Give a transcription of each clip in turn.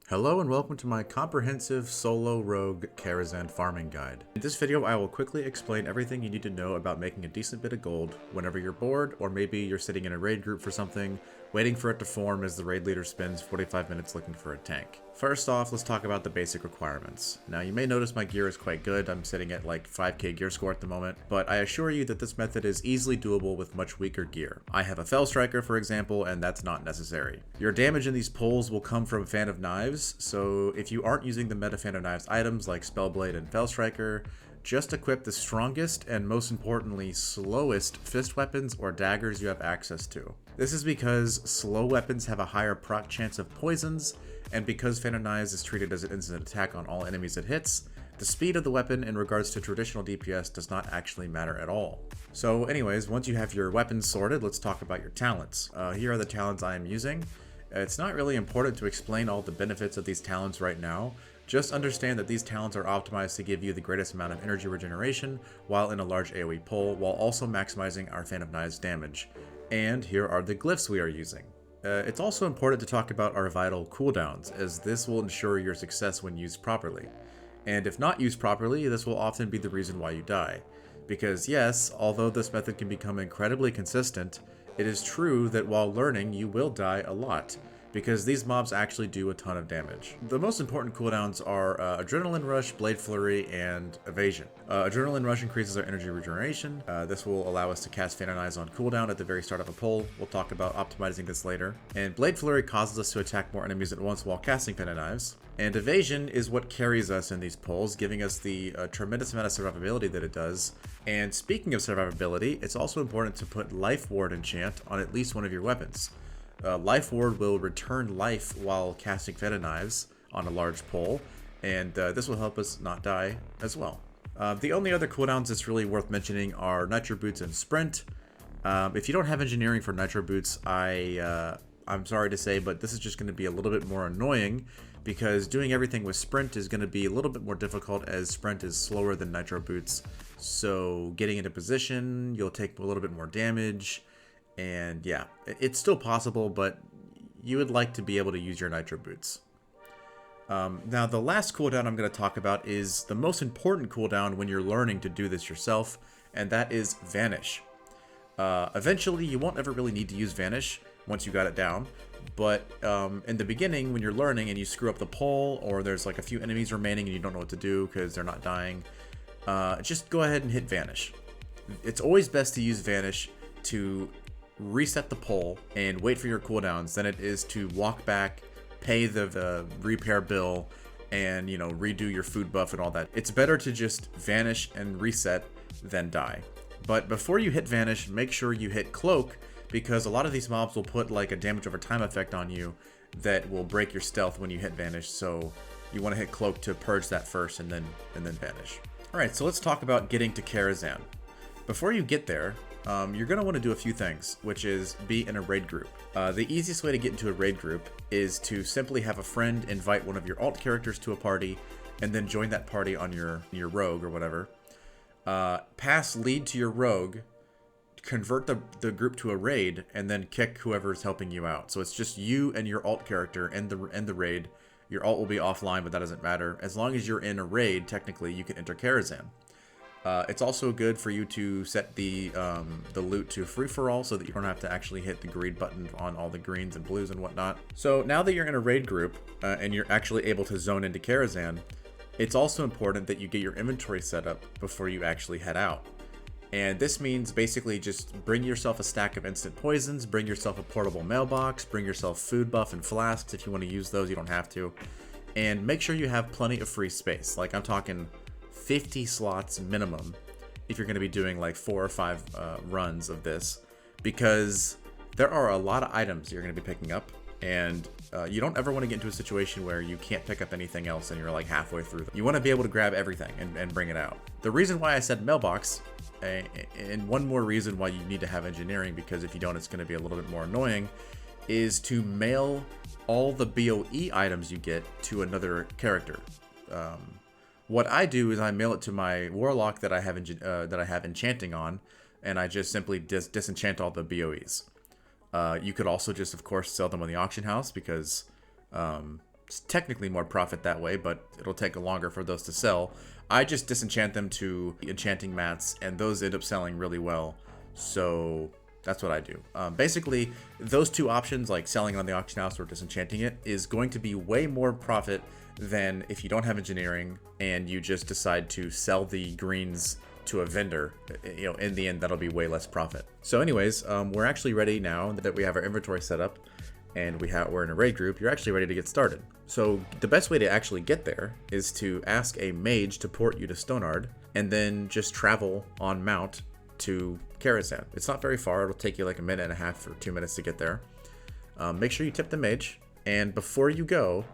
Hello and welcome to my comprehensive solo rogue Karazhan farming guide. In this video I will quickly explain everything you need to know about making a decent bit of gold whenever you're bored, or maybe you're sitting in a raid group for something, waiting for it to form as the raid leader spends 45 minutes looking for a tank. First off, let's talk about the basic requirements. Now you may notice my gear is quite good. I'm sitting at like 5k gear score at the moment, but I assure you that this method is easily doable with much weaker gear. I have a Fell Striker, for example, and that's not necessary. Your damage in these pulls will come from Fan of Knives, so if you aren't using the meta Fan of Knives items like Spellblade and Fell Striker, just equip the strongest and most importantly slowest fist weapons or daggers you have access to. This is because slow weapons have a higher proc chance of poisons, and because Fan of Knives is treated as an instant attack on all enemies it hits, the speed of the weapon in regards to traditional DPS does not actually matter at all. So anyways, once you have your weapons sorted, let's talk about your talents. Here are the talents I am using. It's not really important to explain all the benefits of these talents right now. Just understand that these talents are optimized to give you the greatest amount of energy regeneration while in a large AoE pull, while also maximizing our Fan of Knives damage. And here are the glyphs we are using. It's also important to talk about our vital cooldowns, as this will ensure your success when used properly. And if not used properly, this will often be the reason why you die. Because yes, although this method can become incredibly consistent, it is true that while learning you will die a lot, because these mobs actually do a ton of damage. The most important cooldowns are Adrenaline Rush, Blade Flurry, and Evasion. Adrenaline Rush increases our energy regeneration. This will allow us to cast Fan of Knives on cooldown at the very start of a pull. We'll talk about optimizing this later. And Blade Flurry causes us to attack more enemies at once while casting Fan of Knives. And Evasion is what carries us in these pulls, giving us the tremendous amount of survivability that it does. And speaking of survivability, it's also important to put Lifeward enchant on at least one of your weapons. Lifeward will return life while casting Fan of Knives on a large pull, and this will help us not die as well. The only other cooldowns that's really worth mentioning are Nitro Boots and Sprint. If you don't have engineering for Nitro Boots, I'm sorry to say, but this is just going to be a little bit more annoying, because doing everything with Sprint is going to be a little bit more difficult, as Sprint is slower than Nitro Boots. So getting into position, you'll take a little bit more damage. And yeah, it's still possible, but you would like to be able to use your Nitro Boots. Now, the last cooldown I'm going to talk about is the most important cooldown when you're learning to do this yourself, and that is Vanish. Eventually, you won't ever really need to use Vanish once you got it down, but in the beginning, when you're learning and you screw up the pull, or there's like a few enemies remaining and you don't know what to do because they're not dying, just go ahead and hit Vanish. It's always best to use Vanish to reset the pull and wait for your cooldowns than it is to walk back, pay the repair bill, and redo your food buff and all that. It's better to just vanish and reset than die. But before you hit Vanish, make sure you hit Cloak, because a lot of these mobs will put like a damage over time effect on you that will break your stealth when you hit Vanish, so you want to hit Cloak to purge that first and then Vanish. Alright, so let's talk about getting to Karazhan. Before you get there, you're going to want to do a few things, which is be in a raid group. The easiest way to get into a raid group is to simply have a friend invite one of your alt characters to a party, and then join that party on your rogue or whatever. Pass lead to your rogue, convert the group to a raid, and then kick whoever's helping you out. So it's just you and your alt character and the raid. Your alt will be offline, but that doesn't matter. As long as you're in a raid, technically, you can enter Karazhan. It's also good for you to set the loot to free-for-all, so that you don't have to actually hit the greed button on all the greens and blues and whatnot. So now that you're in a raid group, and you're actually able to zone into Karazhan, it's also important that you get your inventory set up before you actually head out. And this means basically just bring yourself a stack of instant poisons, bring yourself a portable mailbox, bring yourself food buff and flasks. If you want to use those, you don't have to. And make sure you have plenty of free space. Like, I'm talking 50 slots minimum if you're going to be doing like 4 or 5 runs of this, because there are a lot of items you're going to be picking up, and you don't ever want to get into a situation where you can't pick up anything else and you're like halfway through them. You want to be able to grab everything and bring it out. The reason why I said mailbox, and one more reason why you need to have engineering, because if you don't it's going to be a little bit more annoying, is to mail all the BOE items you get to another character. What I do is I mail it to my warlock that I have enchanting on, and I just simply disenchant all the BOEs. You could also just, of course, sell them on the auction house, because it's technically more profit that way, but it'll take longer for those to sell. I just disenchant them to enchanting mats, and those end up selling really well. So that's what I do. Basically, those two options, like selling it on the auction house or disenchanting it, is going to be way more profit than if you don't have engineering and you just decide to sell the greens to a vendor. You know, in the end, that'll be way less profit. So anyways, we're actually ready now that we have our inventory set up and we're in a raid group. You're actually ready to get started. So the best way to actually get there is to ask a mage to port you to Stonard and then just travel on mount to Karazhan. It's not very far. It'll take you like a minute and a half or 2 minutes to get there. Make sure you tip the mage, and before you go,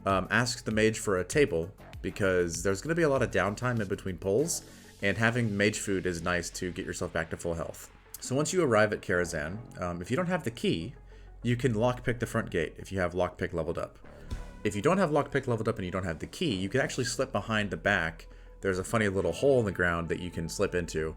ask the mage for a table, because there's going to be a lot of downtime in between pulls, and having mage food is nice to get yourself back to full health. So once you arrive at Karazhan, if you don't have the key, you can lockpick the front gate if you have lockpick leveled up. If you don't have lockpick leveled up and you don't have the key, you can actually slip behind the back. There's a funny little hole in the ground that you can slip into.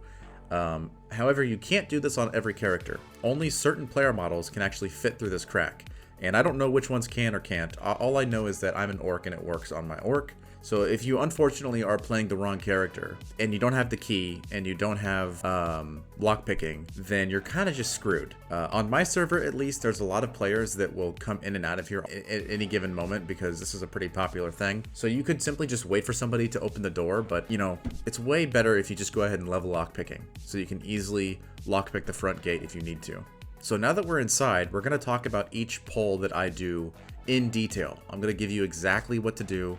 However, you can't do this on every character. Only certain player models can actually fit through this crack. And I don't know which ones can or can't. All I know is that I'm an orc and it works on my orc. So if you unfortunately are playing the wrong character and you don't have the key and you don't have lockpicking, then you're kind of just screwed. On my server, at least, there's a lot of players that will come in and out of here at any given moment because this is a pretty popular thing. So you could simply just wait for somebody to open the door, but you know, it's way better if you just go ahead and level lockpicking so you can easily lockpick the front gate if you need to. So now that we're inside, we're going to talk about each pull that I do in detail. I'm going to give you exactly what to do.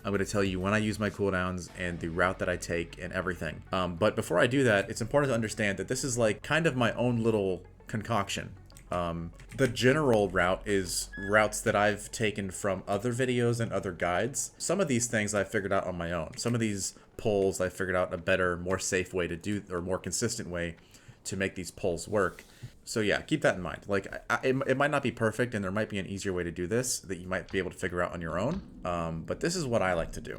I'm going to tell you when I use my cooldowns and the route that I take and everything. But before I do that, it's important to understand that this is like kind of my own little concoction. The general route is routes that I've taken from other videos and other guides. Some of these things I figured out on my own. Some of these pulls I figured out a better, more safe way to do, or more consistent way to make these pulls work. So yeah, keep that in mind. Like, it might not be perfect, and there might be an easier way to do this that you might be able to figure out on your own. But this is what I like to do.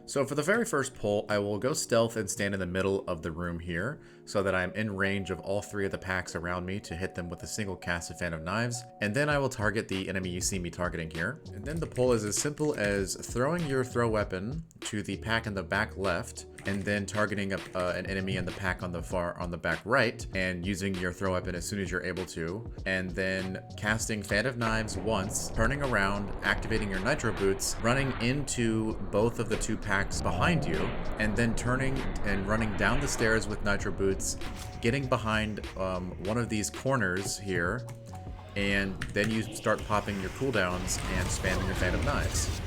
So for the very first pull, I will go stealth and stand in the middle of the room here so that I'm in range of all three of the packs around me to hit them with a single cast of Fan of Knives. And then I will target the enemy you see me targeting here. And then the pull is as simple as throwing your throw weapon to the pack in the back left, and then targeting an enemy in the pack on the back right, and using your throw weapon as soon as you're able to, and then casting Fan of Knives once, turning around, activating your Nitro boots, running into both of the two packs behind you, and then turning and running down the stairs with Nitro boots, getting behind one of these corners here, and then you start popping your cooldowns and spamming your Fan of Knives.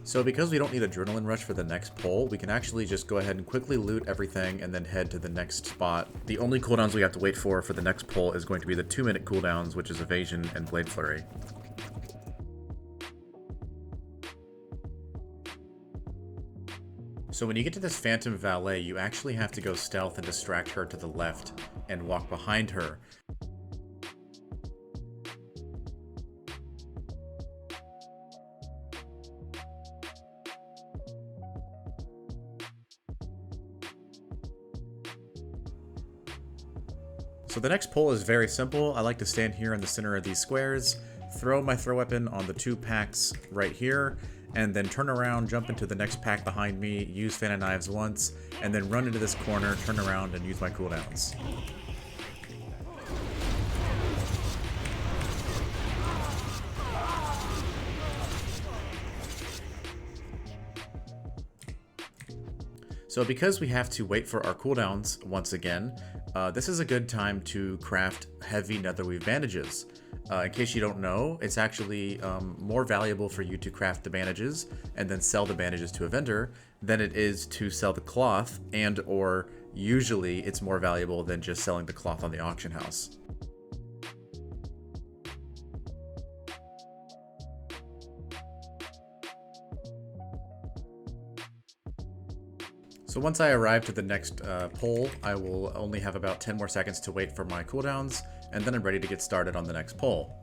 So because we don't need Adrenaline Rush for the next pull, we can actually just go ahead and quickly loot everything and then head to the next spot. The only cooldowns we have to wait for the next pull is going to be the 2-minute cooldowns, which is Evasion and Blade Flurry. So when you get to this Phantom Valet, you actually have to go stealth and distract her to the left and walk behind her. So the next pull is very simple. I like to stand here in the center of these squares, throw my throw weapon on the two packs right here, and then turn around, jump into the next pack behind me, use Fan of Knives once, and then run into this corner, turn around, and use my cooldowns. So because we have to wait for our cooldowns once again, this is a good time to craft heavy netherweave bandages. In case you don't know, it's actually more valuable for you to craft the bandages and then sell the bandages to a vendor than it is to sell the cloth, and or usually it's more valuable than just selling the cloth on the auction house. So once I arrive to the next pull, I will only have about 10 more seconds to wait for my cooldowns, and then I'm ready to get started on the next pull.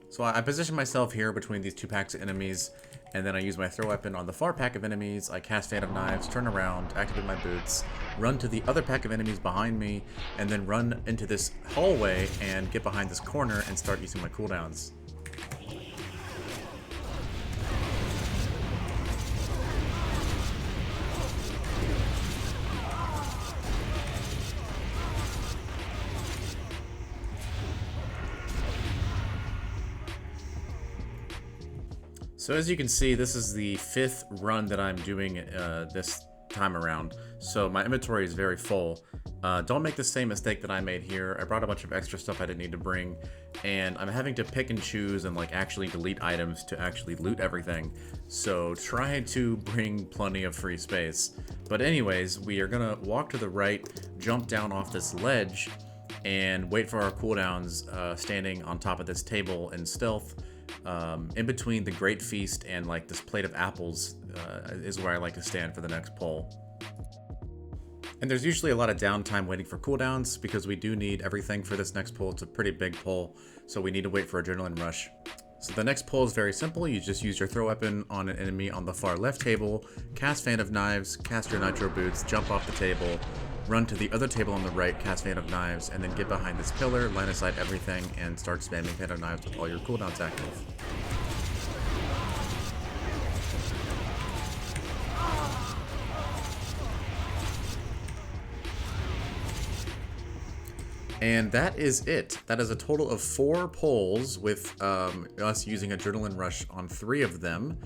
So I position myself here between these two packs of enemies, and then I use my throw weapon on the far pack of enemies. I cast Fan of Knives, turn around, activate my boots, run to the other pack of enemies behind me, and then run into this hallway and get behind this corner and start using my cooldowns. So as you can see, this is the 5th run that I'm doing this time around. So my inventory is very full. Don't make the same mistake that I made here. I brought a bunch of extra stuff I didn't need to bring, and I'm having to pick and choose and like actually delete items to actually loot everything. So try to bring plenty of free space. But anyways, we are gonna walk to the right, jump down off this ledge, and wait for our cooldowns standing on top of this table in stealth. In between the Great Feast and like this plate of apples is where I like to stand for the next pull. And there's usually a lot of downtime waiting for cooldowns because we do need everything for this next pull. It's a pretty big pull, so we need to wait for Adrenaline Rush. So the next pull is very simple. You just use your throw weapon on an enemy on the far left table, cast Fan of Knives, cast your Nitro boots, jump off the table, run to the other table on the right, cast Fan of Knives, and then get behind this pillar, line of sight everything, and start spamming Fan of Knives with all your cooldowns active. And that is it. That is a total of 4 pulls with us using Adrenaline Rush on 3 of them.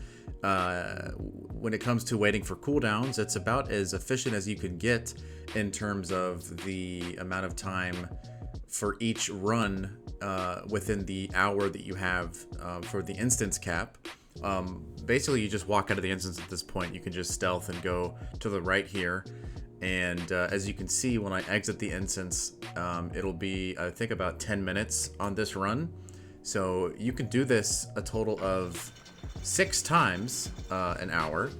When it comes to waiting for cooldowns, it's about as efficient as you can get in terms of the amount of time for each run within the hour that you have for the instance cap. Basically, you just walk out of the instance at this point. You can just stealth and go to the right here. And as you can see, when I exit the instance, it'll be, I think, about 10 minutes on this run. So you can do this a total of 6 times an hour,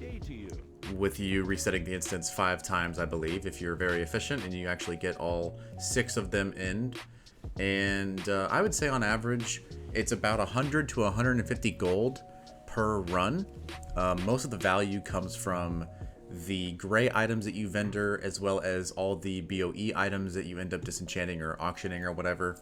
with you resetting the instance 5 times, I believe, if you're very efficient and you actually get all 6 of them in. And I would say on average, it's about 100 to 150 gold per run. Most of the value comes from the gray items that you vendor, as well as all the BOE items that you end up disenchanting or auctioning or whatever.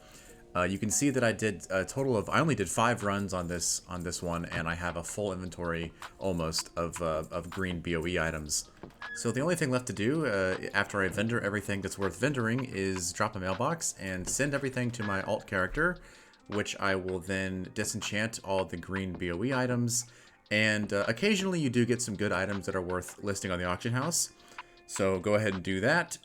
You can see that I did a total of, I only did 5 runs on this one, and I have a full inventory almost of green BOE items. So the only thing left to do after I vendor everything that's worth vendoring is drop a mailbox and send everything to my alt character, which I will then disenchant all the green BOE items. And occasionally you do get some good items that are worth listing on the auction house. So go ahead and do that.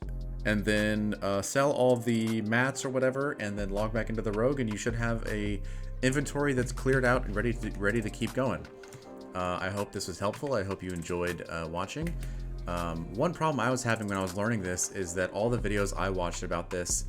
And then sell all the mats or whatever, and then log back into the rogue, and you should have a inventory that's cleared out and ready to keep going. I hope this was helpful. I hope you enjoyed watching. One problem I was having when I was learning this is that all the videos I watched about this,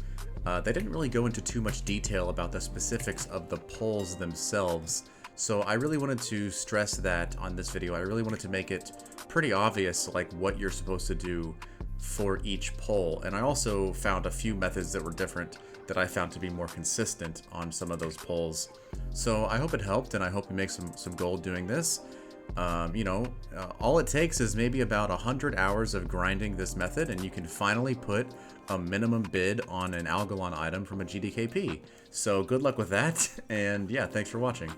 they didn't really go into too much detail about the specifics of the pulls themselves. So I really wanted to stress that on this video. I really wanted to make it pretty obvious, like, what you're supposed to do for each pull. And I also found a few methods that were different that I found to be more consistent on some of those pulls. So I hope it helped, and I hope you make some gold doing this. All it takes is maybe about 100 hours of grinding this method, and you can finally put a minimum bid on an Algalon item from a GDKP. So good luck with that, and yeah, thanks for watching.